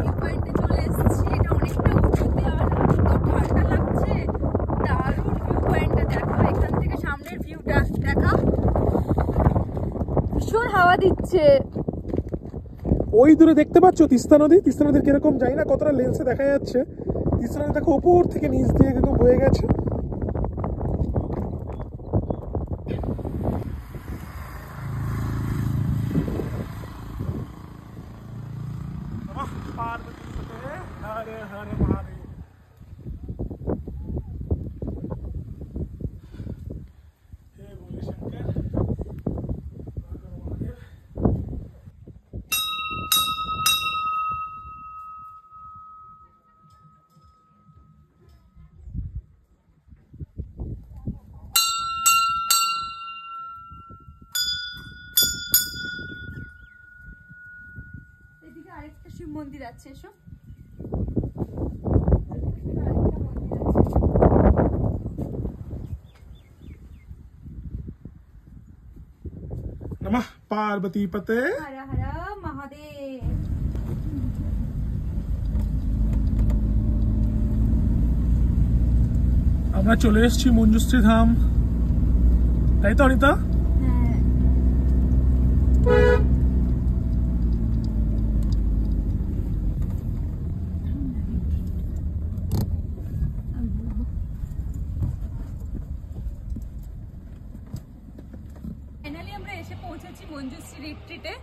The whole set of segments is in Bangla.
ভিউ পয়েন্টে চলে এসেছি। এটা অনেকটা উঁচুতে আর এত ঠান্ডা লাগছে। দারুণ ভিউ পয়েন্টটা দেখো, এখান থেকে সামনের ভিউটা দেখা, ভীষণ হাওয়া দিচ্ছে। ওই দূরে দেখতে পাচ্ছ তিস্তা নদী? তিস্তা নদীর কিরকম জানি না কতটা লেন্সে দেখা যাচ্ছে। তিস্তা নদী দেখো উপর থেকে নিচ দিয়ে একদম বয়ে গেছে। হরে হরে মহাদেব। হে ভোলে শঙ্কর। এদিকে আরেকটা শিব মন্দির আছে, এসো। নমঃ পার্বতী পতে। হর হর মহাদেব। আমরা চলে এসেছি মঞ্জুশ্রী ধাম, তাই তো অনিতা? হ্যাঁ, ফাইনালি আমরা এসে পৌঁছেছি মঞ্জুশ্রী রিট্রিটে।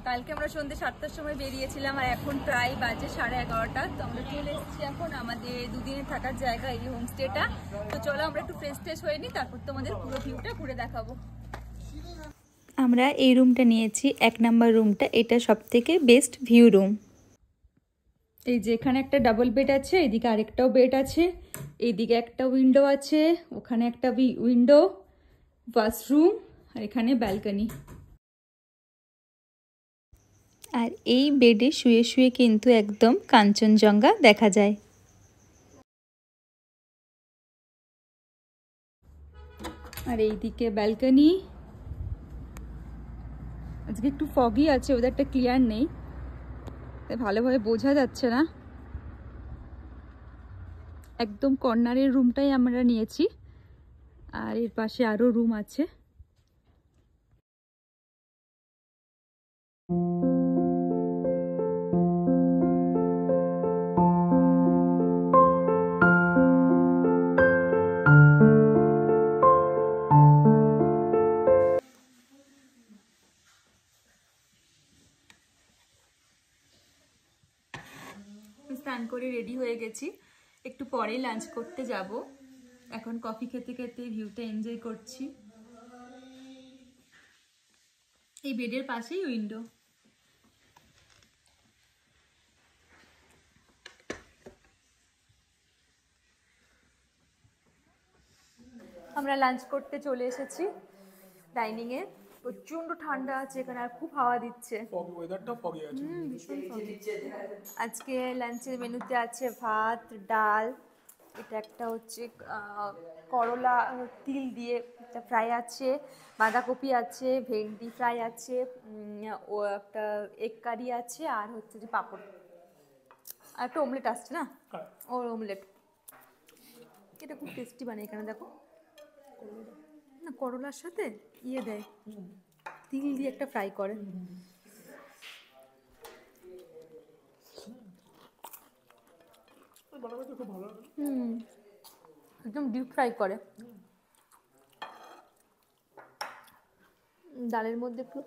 কালকে আমরা সন্ধ্যে 7টার সময় বেরিয়েছিলাম আর এখন প্রায় বাজে 11:30। তো আমরা চলে এসেছি এখন আমাদের দুদিনে থাকার জায়গা, এই হোমস্টেটা। তো চলো আমরা একটু ফ্রেশ ট্রেশ হয়ে নিই, তারপর তোমাদের পুরো ভিউটা ঘুরে দেখাবো। আমরা এই রুমটা নিয়েছি, 1 নাম্বার রুমটা। এটা সবথেকে বেস্ট ভিউ রুম। এই যে এখানে একটা ডাবল বেড আছে, এদিকে আরেকটাও বেড আছে, এইদিকে একটা উইন্ডো আছে, ওখানে একটা উইন্ডো, ওয়াশরুম, আর এখানে ব্যালকনি। আর এই বেডে শুয়ে শুয়ে কিন্তু একদম কাঞ্চনজঙ্ঘা দেখা যায়। আর এইদিকে ব্যালকনি। আজকে একটু ফগি আছে, ওয়েদারটা ক্লিয়ার নেই, তাই ভালোভাবে বোঝা যাচ্ছে না। একদম কর্নারের রুমটাই আমরা নিয়েছি, আর এর পাশে আরো রুম আছে। স্নান করে রেডি হয়ে গেছি, একটু পরে লাঞ্চ করতে যাব। এখন কফি খেতে খেতে ভিউটা এনজয় করছি। এই বেডের পাশেই উইন্ডো। আমরা লাঞ্চ করতে চলে এসেছি ডাইনিং এ। প্রচন্ড ঠান্ডা আছে এখানে আর খুব হাওয়া দিচ্ছে। ওয়েদারটা ফগি আছে। ভীষণ foggy। আজকে লাঞ্চের মেনুতে আছে ভাত, ডাল, এটা একটা হচ্ছে করলা তিল দিয়ে একটা ফ্রাই আছে, বাঁধাকপি আছে, ভেন্ডি ফ্রাই আছে, ও একটা এগ কারি আছে, আর হচ্ছে যে পাঁপড়, আর একটা অমলেট আসছে না, ওর অমলেট। এটা খুব টেস্টি বানায় এখানে, দেখো না, করলার সাথে ইয়ে দেয়, তিল দিয়ে একটা ফ্রাই করে। একদম ডিপ ফ্রাই করে। ডালের মধ্যে একটু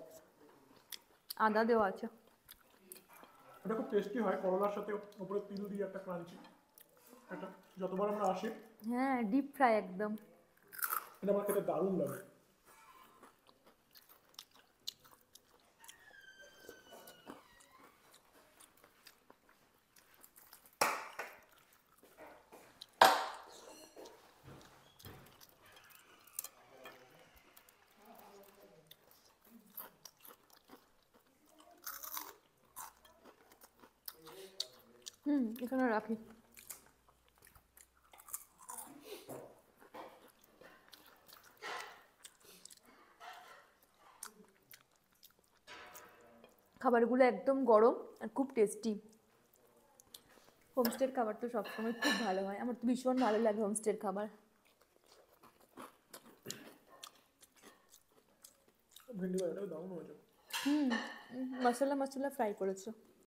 আদা দেওয়া আছে। এটা খুব টেস্টি হয়, করলার সাথে উপরে তিল দিয়ে একটা ক্রাঞ্চি। এটা যতবার আমরা আসি, হ্যাঁ, ডিপ ফ্রাই একদম। এটা আমার খেতে দারুণ লাগে। এখানে রাখি। খাবারগুলো একদম গরম আর খুব টেস্টি। হোমস্টের খাবার তো সবসময় খুব ভালো হয়, আমার তো ভীষণ ভালো লাগে হোমস্টের খাবার। ভেন্ডি ভাজাটাও দারুণ হয়েছে। মশলা মশলা ফ্রাই করেছো।